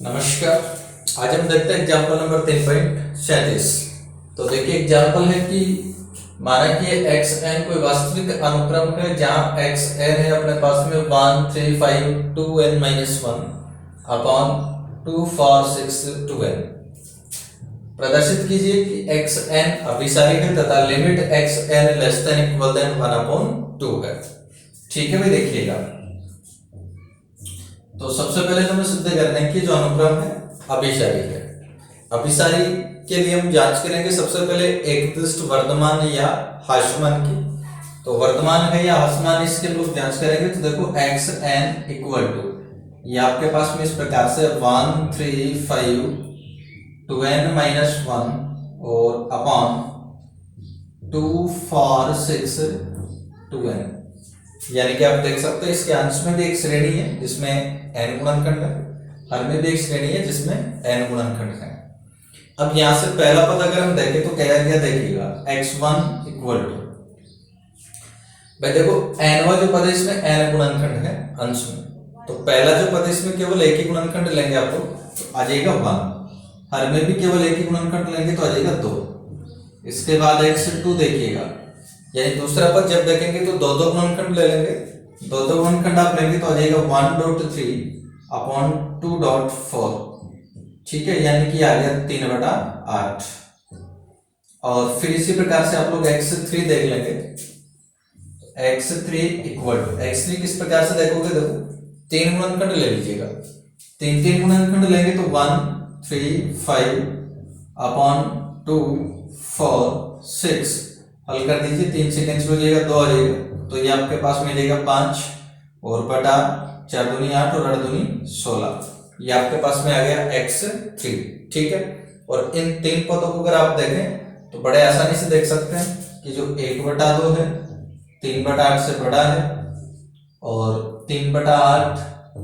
नमस्कार। आज हम देखते हैं एग्जाम्पल नंबर 3.37। तो देखिए एग्जाम्पल है कि माना कि एक्स एन कोई वास्तविक अनुक्रम है जहां एक्स एन है अपने पास में 1 3 5 2 n माइनस 1 अपॉन 2 4 6 2 n। प्रदर्शित कीजिए कि एक्स एन अभिसारी है तथा limit x n less than equal than 1 upon 2 है। ठीक है भाई, देखिएगा तो सबसे पहले हमें सिद्ध करना है कि जो अनुक्रम है अभिसारी है। अभिसारी के लिए हम जांच करेंगे सबसे पहले एक दृष्ट वर्तमान या ह्रासमान की। तो वर्तमान है या ह्रासमान इसके लोग जांच करेंगे। तो देखो एक्स एन इक्वल टू ये आपके पास में इस प्रकार से 1 3 5 2n माइनस 1 और अपॉन 2 4 6 2n। यानी कि आप देख सकते हैं इसके अंश में भी एक श्रेणी है जिसमें n गुणनखंड है, हर में भी एक श्रेणी है जिसमें n गुणनखंड है। अब यहां से पहला पद अगर हम देखें तो क्या क्या देखिएगा x1 इक्वल टू भाई देखो nवा जो पद है इसमें n गुणनखंड है अंश में। तो पहला जो पद इसमें केवल एक ही गुणनखंड लेंगे आप लोग तो आ जाएगा 1, हर में भी केवल एक ही गुणनखंड लेंगे तो आ जाएगा 2। इसके बाद x2 देखिएगा, यानी दूसरा पद जब देखेंगे तो दो दो गुणनखंड ले लेंगे, दो दो गुणनखंड आप लेंगे तो आ जाएगा 1.3 अपॉन 2.4। ठीक है, यानी कि आ गया 3/8। और फिर इसी प्रकार से आप लोग x3 देख लेंगे। x3 इक्वल टू x3 किस प्रकार से देखोगे, देखो तीन गुणनखंड ले लीजिएगा, तीन तीन गुणनखंड लेंगे तो 1 3 5 अपॉन 2 4 6 हल कर दीजिए, 3 से कैंसिल हो जाएगा 2 आ जाएगा। तो ये आपके पास मिलेगा 5 और बटा 4 दूनी 8 और 8 दूनी 16। ये आपके पास में आ गया x3। ठीक है, और इन तीन पदों को अगर आप देखें तो बड़े आसानी से देख सकते हैं कि जो 1/2 है 3/8 से बड़ा है और 3/8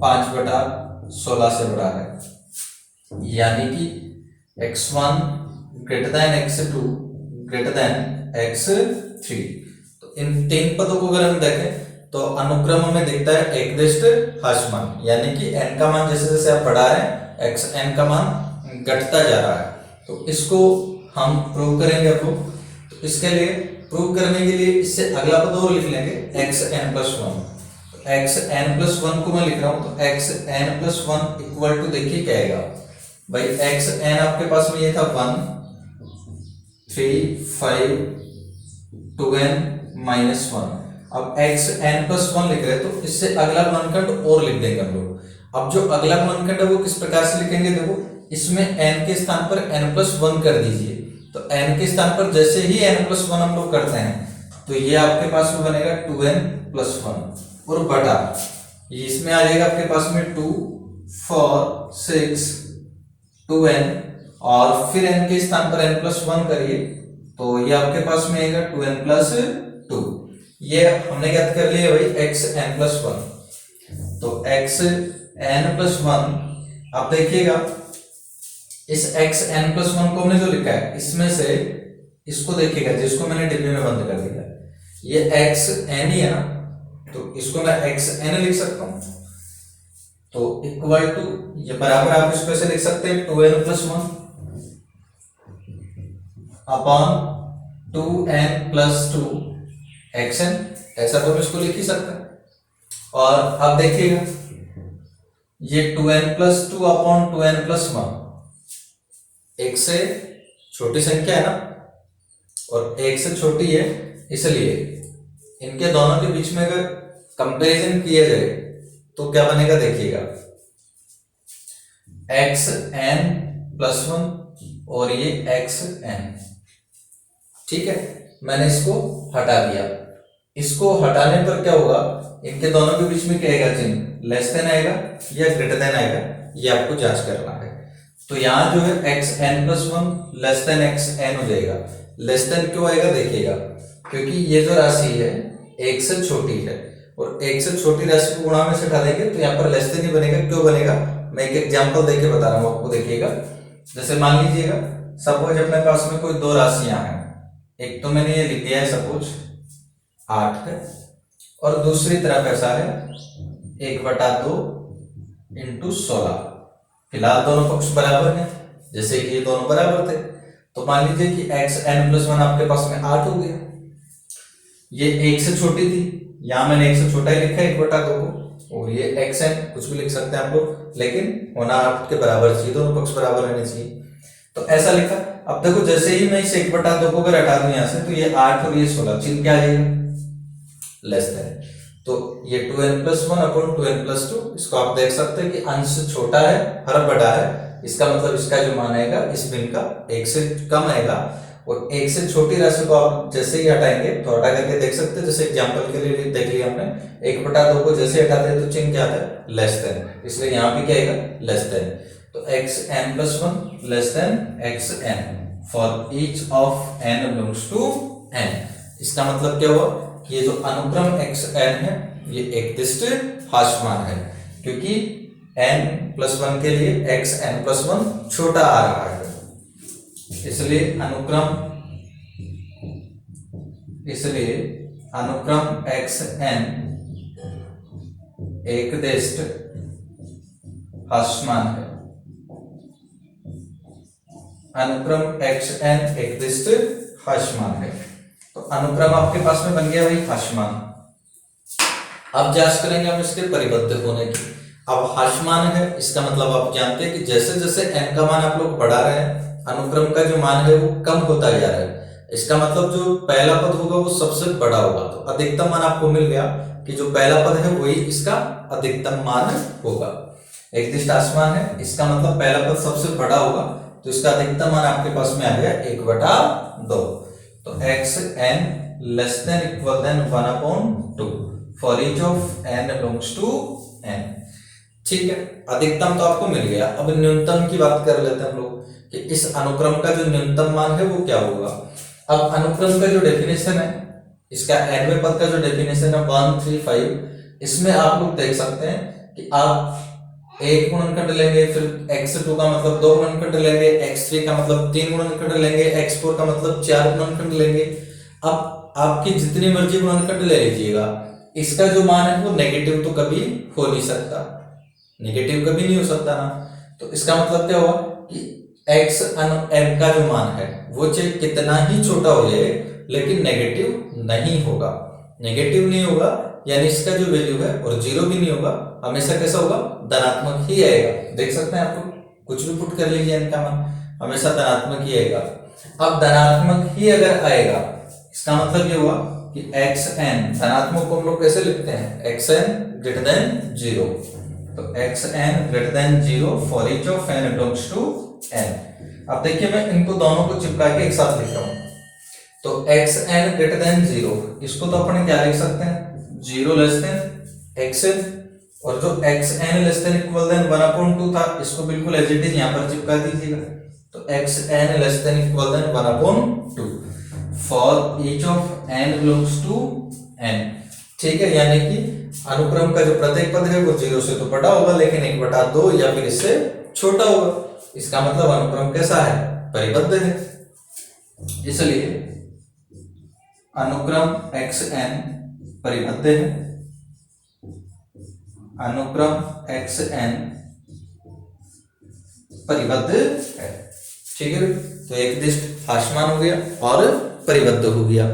5/16 से बड़ा है। यानी कि x1 greater than x2 greater than x3। तो इन तीन पदों को अगर हम देखें तो अनुक्रम में दिखता है एकदृष्ट ह्रासमान, यानी कि n का मान जैसे जैसे आप बढ़ा रहे हैं xn का मान घटता जा रहा है। तो इसको हम प्रूव करेंगे अब। तो इसके लिए प्रूव करने के लिए इससे अगला पद और लिख लेंगे xn+1। तो xn+1 को मैं लिख रहा हूं तो xn+1 इक्वल टू देखिए क्या आएगा भाई, xn आपके पास में ये था 1 3 5 2n माइनस 1। अब xn+1 लिख रहे हैं तो इससे अगला गुणनखंड और लिख देंगे हम लोग। अब जो अगला गुणनखंड है वो किस प्रकार से लिखेंगे, देखो इसमें n के स्थान पर n+1 कर दीजिए। तो n के स्थान पर जैसे ही n+1 हम लोग करते हैं तो ये आपके पास में बनेगा 2n+1 और बटा ये इसमें आ जाएगा आपके पास में 2 4 6 2n और फिर n के स्थान पर n+1 करिए तो ये आपके पास में आएगा 2n+2। ये हमने क्या कर लिया भाई xn+1। तो xn+1 आप देखिएगा इस xn+1 को हमने जो लिखा है इसमें से इसको देखिएगा जिसको मैंने डिब्बे में बंद कर दिया, ये xn ही है ना, तो इसको मैं xn लिख सकता हूं। तो इक्वल टू ये बराबर आप इसको ऐसे लिख सकते हैं 2n+1 अपॉन 2n+2 xn, ऐसा तो हम इसको लिख ही सकते हैं। और अब देखिएगा ये 2n+2 अपॉन 2n+1 एक से छोटी संख्या है ना और एक से छोटी है, इसलिए इनके दोनों के बीच में अगर कंपैरिजन किया जाए तो क्या बनेगा देखिएगा xn+1 और ये xn। ठीक है, मैंने इसको हटा दिया। इसको हटाने पर क्या होगा, इनके दोनों के बीच में क्या आएगा, चिन्ह लेस देन आएगा या ग्रेटर देन आएगा, ये आपको जांच करना है। तो यहाँ जो है xn+1 लेस देन xn हो जाएगा। लेस देन क्यों आएगा देखिएगा, क्योंकि ये जो राशि है एक से छोटी है और एक से छोटी राशि को गुणा में से हटा देंगे तो यहाँ पर लेस देन ही बनेगा। क्यों बनेगा, मैं एक एग्जांपल देके बता रहा हूँ आपको, देखिएगा। जैसे मान लीजिएगा सपोज अपने पास में कोई दो राशियां हैं, एक तो मैंने ये लिख दिया है सपोज 8 है और दूसरी तरफ ऐसा है 1/2 × 16। फिलहाल दोनों पक्ष बराबर हैं, जैसे कि ये दोनों बराबर थे, तो मान लीजिए कि xn+1 आपके पास में 8 हो गया। ये 1 से छोटी थी, यहां मैंने 1 से छोटा ही लिखा है 1/2 को, और ये xn कुछ भी लिख सकते हैं आप लोग, लेकिन होना 8 के बराबर चाहिए, दोनों पक्ष बराबर होने चाहिए, तो ऐसा लिखा। अब देखो जैसे ही मैं इस 1/2 को अगर हटा दूं यहां से, तो ये 8 और ये 16 चिन्ह क्या आ जाएगा, लेस देन, तो ये 2n+1/2n+2, इसको आप देख सकते हैं कि अंश छोटा है, हर बड़ा है, इसका मतलब इसका जो मान आएगा इस भिन्न का 1 से कम आएगा, और 1 से छोटी राशि को आप जैसे ही हटाएंगे तो हटा करके देख सकते हैं, जैसे एग्जांपल के लिए देख लिया हमने, 1/2 को जैसे हटाते हैं तो चिन्ह क्या आता है, लेस देन, इसलिए यहाँ भी क्या आएगा, लेस देन, तो xn+1 less than xn for each of n belongs to n। इसका मतलब क्या हुआ कि ये जो अनुक्रम xn है ये एकदिष्ट हास्यमान है, क्योंकि n+1 के लिए xn+1 छोटा आ रहा है, इसलिए अनुक्रम xn एकदिष्ट हास्यमान है, अनुक्रम xn एकदिष्ट हास्यमान है, तो अनुक्रम आपके पास में बन गया भाई हास्यमान। अब जांच करेंगे हम इसके परिबद्ध होने की। अब हास्यमान है, इसका मतलब आप जानते हैं कि जैसे जैसे n का मान आप लोग बढ़ा रहे हैं, अनुक्रम का जो मान है वो कम होता जा रहा है, इसका मतलब जो पहला पद होगा वो सबसे बड़ा होगा, तो अधिकतम मान आपको मिल गया कि जो पहला पद है वही इसका अधिकतम मान होगा। एकदिष्ट हास्यमान है, इसका मतलब पहला पद सबसे बड़ा होगा, तो इसका अधिकतम मान आपके पास में आ गया 1/2, तो xn less than equal than 1/2 for each of n belongs to n। ठीक है, अधिकतम तो आपको मिल गया। अब न्यूनतम की बात कर लेते हैं हम लोग कि इस अनुक्रम का जो न्यूनतम मान है वो क्या होगा। अब अनुक्रम का जो डेफिनेशन है, इसका nवें पद का जो डेफिनेशन है 1 3 5, इसमें आप लोग देख सकते हैं कि आप 1 गुणनखंड लेंगे, फिर x2 का मतलब 2 गुणनखंड लेंगे, x3 का मतलब 3 गुणनखंड लेंगे, x4 का मतलब 4 गुणनखंड लेंगे। अब आपकी जितनी मर्जी गुणनखंड ले लीजिएगा, इसका जो मान है वो नेगेटिव तो कभी हो नहीं सकता, नेगेटिव कभी नहीं हो सकता ना, तो इसका मतलब क्या हुआ कि x n का जो मान है वो चाहे कितना ही छोटा हो जाए लेकिन नेगेटिव नहीं होगा, नेगेटिव नहीं होगा, यानी इसका जो वैल्यू है और जीरो भी नहीं होगा, हमेशा कैसा होगा, धनात्मक ही आएगा। देख सकते हैं आपको, कुछ भी पुट कर लीजिए, इनका मान हमेशा धनात्मक ही आएगा। अब धनात्मक ही अगर आएगा, इसका मतलब ये हुआ कि xn धनात्मक को हम लोग कैसे लिखते हैं, xn ग्रेटर देन 0, तो xn greater than 0 for each of n belongs to n। अब देखिए मैं इनको दोनों को चिपका के एक साथ लिख रहा हूं, तो xn ग्रेटर देन 0, इसको तो अपन क्या लिख सकते हैं, 0 लेस देन xn, और जो xn less than equal than 1/2 था, इसको बिल्कुल एज इट इज यहां पर चिपका दीजिएगा, तो xn less than equal than 1/2 for each of n belongs to n। ठीक है, यानी कि अनुक्रम का जो प्रत्येक पद है वो 0 से तो बड़ा होगा, लेकिन 1/2 या फिर इससे छोटा होगा, इसका मतलब अनुक्रम कैसा है, परिबद्ध है। इसलिए अनुक्रम xn परिबद्ध है, अनुक्रम xn परिबद्ध है। ठीक है, तो एकदिष्ट हास्यमान हो गया और परिबद्ध हो गया।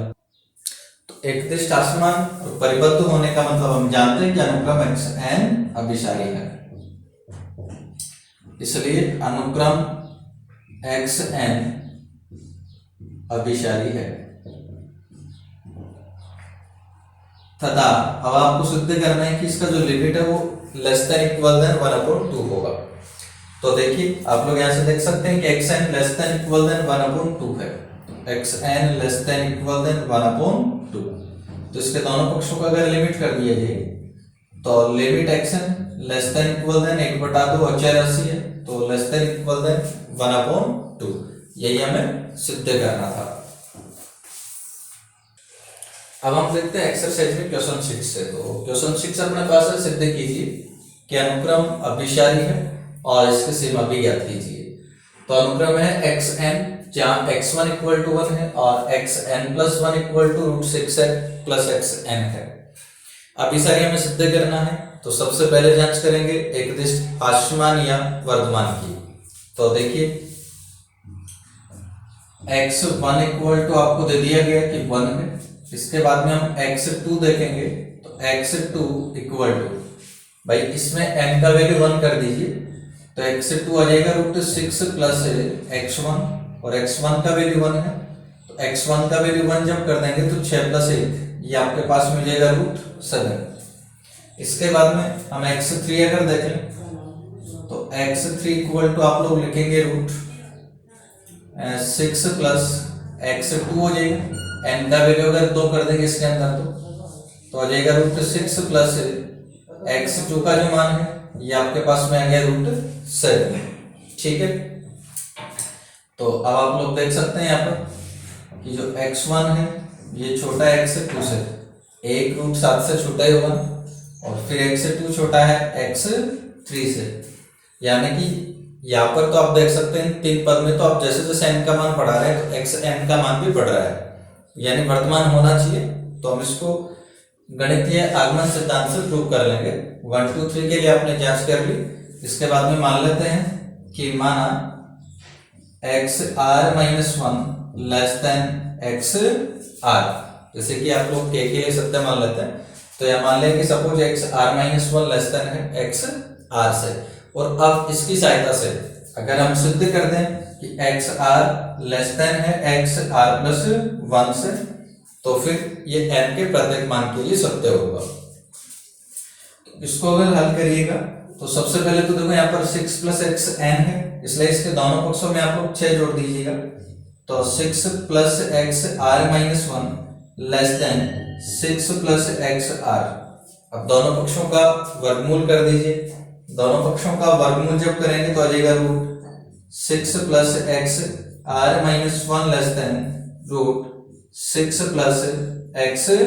तो एकदिष्ट हास्यमान और परिबद्ध होने का मतलब हम जानते हैं कि अनुक्रम xn अभिसारी है, इसलिए अनुक्रम xn अभिसारी है तथा अब आपको सिद्ध करना है कि इसका जो लिमिट है वो लेस देन इक्वल देन 1/2 होगा। तो देखिए आप लोग यहां से देख सकते हैं कि xn less than equal than 1/2 है, xn less than equal than 1/2, तो इसके दोनों पक्षों का अगर लिमिट कर दिया जाए तो limit xn less than equal than 1/2 अचर राशि है, तो लेस देन इक्वल देन 1/2, यही हमें सिद्ध करना था। अब हम देखते हैं एक्सरसाइज में क्वेश्चन 6 से। तो क्वेश्चन 6 अपने पास है, सिद्ध कीजिए कि अनुक्रम अभिसारी है और इसकी सीमा भी ज्ञात कीजिए। तो अनुक्रम है xn जहां x1 इक्वल टू 1 है और xn+1 इक्वल टू √6 है प्लस xn है। अभिसारी हमें सिद्ध करना है, तो सबसे पहले जांच करेंगे एकदिष्ट हास्यमान या वर्धमान की। तो देखिए x1 इक्वल टू आपको दे दिया गया कि 1 है। इसके बाद में हम x2 देखेंगे तो x2 इक्वल टू, भाई इसमें n का वैल्यू 1 कर दीजिए तो x2 आ जाएगा √6 प्लस x1 और x1 का वैल्यू 1 है तो x1 का वैल्यू 1 जब कर देंगे तो 6 प्लस 1 ये आपके पास मिल जाएगा √7। इसके बाद में हम x3 अगर देखें तो x3 इक्वल टू आप लोग लिखेंगे √6 प्लस x2 हो जाएगा, n का वैल्यू अगर 2 कर देंगे इसके अंदर तो आ जाएगा √6 प्लस x2 का जो मान है ये आपके पास में आ गया √7। ठीक है, तो अब आप लोग देख सकते हैं यहाँ पर कि जो x1 है ये छोटा है x2 से, एक √7 से छोटा ही होगा और फिर x2 छोटा है x3 से, यानी कि यहाँ पर तो आप देख सकते हैं तीन पद में तो आप जैसे जैसे n का मान बढ़ा रहे हैं तो xn का मान भी बढ़ रहा है, यानी वर्तमान होना चाहिए। तो हम इसको गणितीय आगमन सिद्धांत से प्रूव कर लेंगे। 1 2 3 के लिए आपने जांच कर ली। इसके बाद में मान लेते हैं कि माना xr-1 लेस देन xr, जैसे कि आप लोग के लिए सत्य मान लेते हैं तो यह मान लें कि सपोज xr-1 लेस देन है xr से, और अब इसकी सहायता से अगर हम सिद्ध कर दें कि xr लेस देन है xr प्लस 1 से तो फिर ये n के प्रत्येक मान के लिए सत्य होगा। इसको अगर हल करिएगा तो सबसे पहले तो देखो यहाँ पर 6 प्लस xn है, इसलिए इसके दोनों पक्षों में आप लोग 6 जोड़ दीजिएगा तो 6 plus xr-1 less than 6 plus xr। अब दोनों पक्षों का वर्गमूल कर दीजिए, दोनों पक्षों का वर्गमूल जब करेंगे तो आ जाएगा √6 plus xr-1 less than √6 plus xr।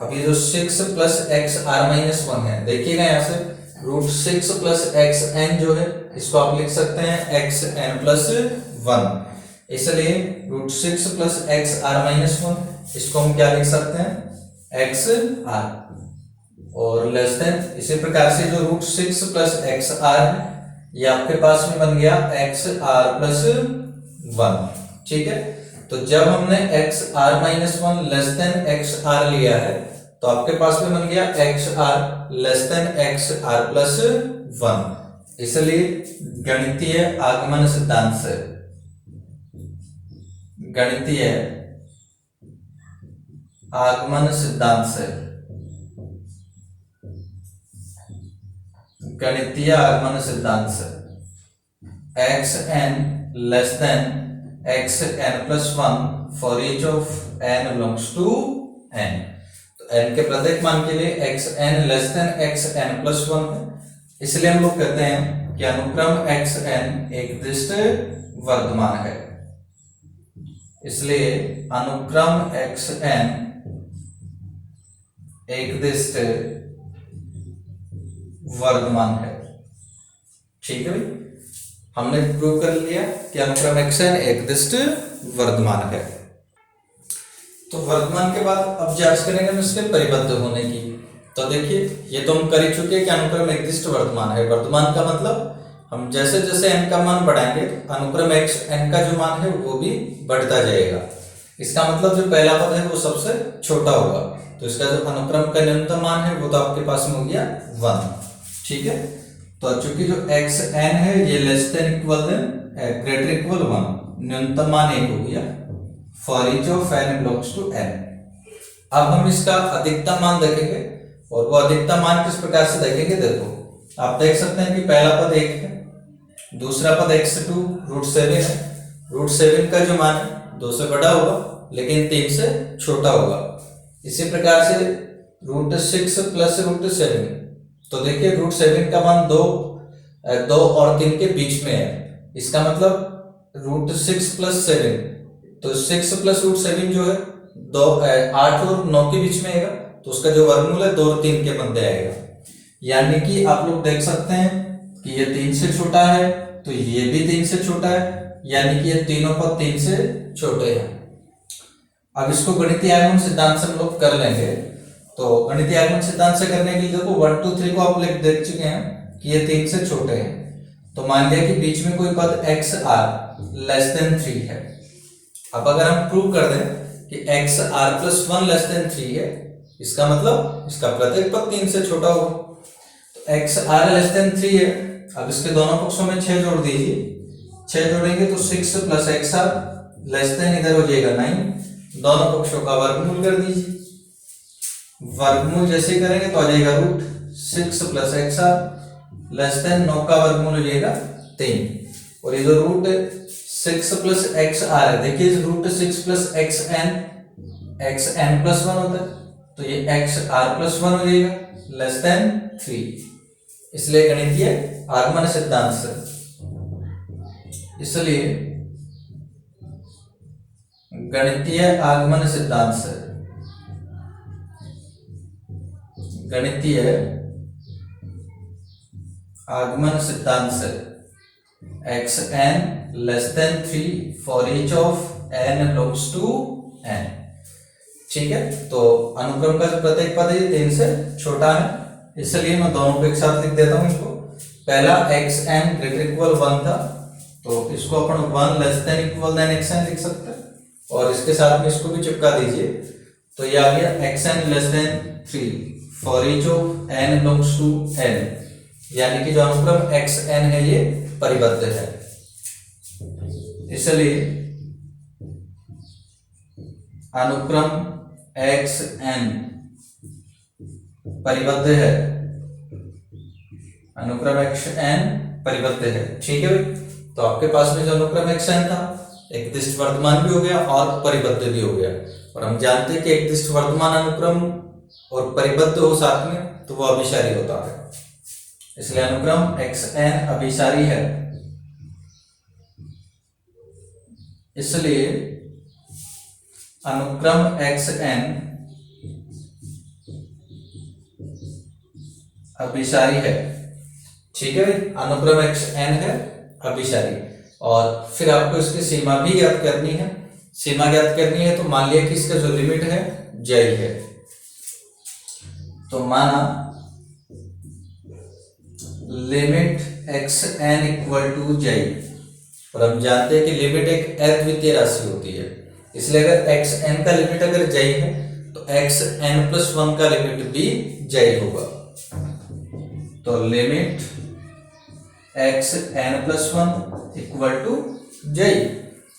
अब ये जो 6 प्लस xr-1 है देखिएगा यहाँ से √6 प्लस xn जो है इसको आप लिख सकते हैं xn प्लस 1, इसलिए √6 प्लस xr-1 इसको हम क्या लिख सकते हैं xr, और लेस देन इसी प्रकार से जो √6 प्लस xr है ये आपके पास में बन गया xr प्लस 1। ठीक है, तो जब हमने xr-1 लेस देन xr लिया है तो आपके पास में बन गया xr less than xr plus 1, इसलिए गणितीय आगमन सिद्धांत से गणितीय आगमन सिद्धांत से गणितीय आगमन सिद्धांत से xn less than xn plus 1 for each of n belongs to n, तो n के प्रत्येक मान के लिए xn less than xn plus 1 है, इसलिए हम लोग कहते हैं कि अनुक्रम xn एक दिष्ट वर्धमान है। इसलिए अनुक्रम xn एक दिष्ट वर्धमान है। ठीक है भाई, हमने प्रूव कर लिया कि अनुक्रम xn एक दिष्ट वर्धमान है। तो वर्धमान के बाद अब जांच करेंगे हम इसके परिबद्ध होने की। तो देखिए ये तो हम कर ही चुके हैं कि अनुक्रम एक दिष्ट वर्धमान है। वर्धमान का मतलब हम जैसे जैसे n का मान बढ़ाएंगे अनुक्रम xn का जो मान है वो भी बढ़ता जाएगा। इसका मतलब जो पहला पद है वो सबसे छोटा होगा, तो इसका जो अनुक्रम का न्यूनतम मान है वो तो आपके पास में हो गया 1। ठीक है, तो चूंकि जो xn है ये less than equal then greater equal 1, न्यूनतम मान 1 हो गया for each of n belongs to n। अब हम इसका अधिकतम मान देखेंगे, और वो अधिकतम मान किस प्रकार से देखेंगे, देखो आप देख सकते हैं कि पहला पद 1 है, दूसरा पद x2 √7 है। √7 का जो मान है 2 से बड़ा होगा लेकिन 3 से छोटा होगा। इसी प्रकार से √6 प्लस √7, तो देखिए √7 का मान 2 और 3 के बीच में है, इसका मतलब √6 प्लस 7, तो 6 प्लस √7 जो है 8 और 9 के बीच में आएगा, तो उसका जो वर्गमूल है 2 और 3 के मध्य आएगा। यानी कि आप लोग देख सकते हैं कि ये 3 से छोटा है तो ये भी 3 से छोटा है, यानी कि ये तीनों पद 3 से छोटे हैं। अब इसको गणितीय आगमन सिद्धांत से हम लोग कर लेंगे, तो गणितीय आगमन सिद्धांत से करने के लिए देखो 1 2 3 को आप देख चुके हैं कि ये 3 से छोटे हैं। तो मान लिया कि बीच में कोई पद एक्स आर लेस देन 3 है। अब अगर हम प्रूव कर दें कि x r plus 1 less than 3 है, इसका मतलब इसका प्रत्येक पद 3 से छोटा होगा। तो एक्स आर लेस देन 3 है। अब इसके दोनों पक्षों में 6 जोड़ दीजिए। 6 जोड़ेंगे तो 6 plus x r less than इधर हो जाएगा 9। दोनों पक्षों का वर्गमूल कर दीजिए। वर्गमूल जैसे करेंगे तो आ जाएगा root 6 plus x r less than 9 का वर्गमूल हो जाएगा 3। और ये जो रूट 6 प्लस एक्स आर है, देखिए root 6 plus x n plus 1 होता है, तो ये एक्स आर प्लस 1 हो जाएगा लेस देन 3। इसलिए गणितीय आगमन सिद्धांत से, इसलिए गणितीय आगमन सिद्धांत से, गणितीय आगमन सिद्धांत से x n less than 3 for each of n belongs to n. ठीक है, तो अनुक्रम का जो प्रत्येक पद है 3 से छोटा है, इसलिए मैं दोनों को एक साथ लिख देता हूं इनको। पहला एक्स एन ग्रेटर इक्वल 1 था, तो इसको अपन 1 less than equal than x n लिख सकते हैं, और इसके साथ में इसको भी चिपका दीजिए। तो ये आ गया x n less than 3 for each of n belongs to n, यानी कि जो अनुक्रम एक्स एन है ये परिबद्ध है। इसलिए अनुक्रम एक्स एन परिबद्ध है, अनुक्रम एक्स एन परिबद्ध है। ठीक है भाई, तो आपके पास में जो अनुक्रम एक्स एन था एक दिष्ट वर्तमान भी हो गया और परिबद्ध भी हो गया, और हम जानते हैं कि एक दिष्ट वर्तमान अनुक्रम और परिबद्ध हो साथ में तो वो अभिसारी होता है, इसलिए अनुक्रम एक्स एन अभिसारी है। इसलिए अनुक्रम एक्स एन अभिसारी है। ठीक है, अनुक्रम एक्स एन है अभिसारी। और फिर आपको इसकी सीमा भी ज्ञात करनी है। सीमा ज्ञात करनी है तो मान लिया कि इसका जो लिमिट है j है, तो माना limit x n equal to j, और हम जानते हैं कि लिमिट एक अद्वितीय राशि होती है, इसलिए अगर एक्स एन का लिमिट अगर j है तो एक्स एन प्लस 1 का लिमिट भी j होगा। तो limit x n plus 1 equal to j,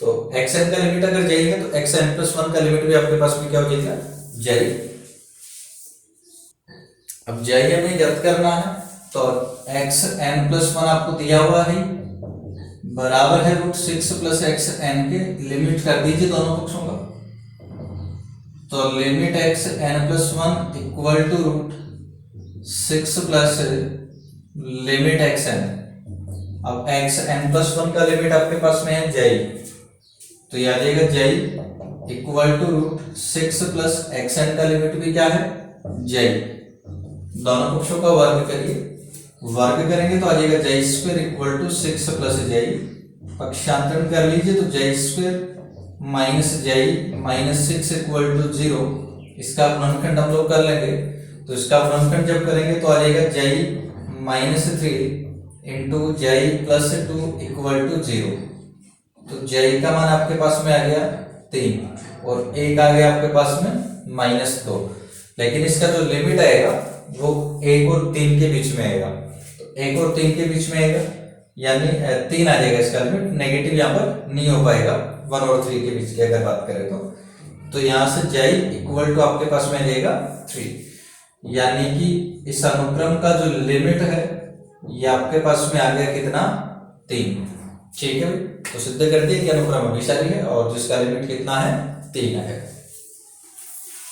तो एक्स एन का लिमिट अगर j है तो एक्स एन प्लस 1 का लिमिट भी आपके पास में क्या हो जाएगा j। अब j हमें ज्ञात करना है, तो एक्स एन प्लस 1 आपको दिया हुआ है बराबर है रूट 6 प्लस एक्स एन के, लिमिट कर दीजिए दोनों पक्षों का। तो limit x n plus 1 equal to root 6 plus limit x n. अब एक्स एन प्लस 1 का लिमिट आपके पास में है j, तो ये आ जाएगा j equal to root 6 plus x n का लिमिट भी क्या है j। दोनों पक्षों का वर्ग करिए, वर्ग करेंगे तो आ जाएगा j square equal to 6 plus j। पक्षांतरण कर लीजिए तो j square minus j minus 6 equal to 0। इसका गुणनखंड हम लोग कर लेंगे, तो इसका गुणनखंड जब करेंगे तो आ जाएगा j minus 3 into j plus 2 equal to 0। तो j का मान आपके पास में आ गया 3 और एक आ गया आपके पास में माइनस 2, लेकिन इसका जो लिमिट आएगा वो 1 और 3 के बीच में आएगा। तो 1 और 3 के बीच में आएगा यानी 3 आ जाएगा इसका लिमिट, नेगेटिव यहाँ पर नहीं हो पाएगा 1 और 3 के बीच की अगर बात करें तो यहाँ से j इक्वल टू आपके पास में आ जाएगा 3, यानी कि इस अनुक्रम का जो लिमिट है ये आपके पास में आ गया कितना 3। ठीक है, तो सिद्ध कर दिया कि अनुक्रम अभिसारी है और जिसका लिमिट कितना है 3 है।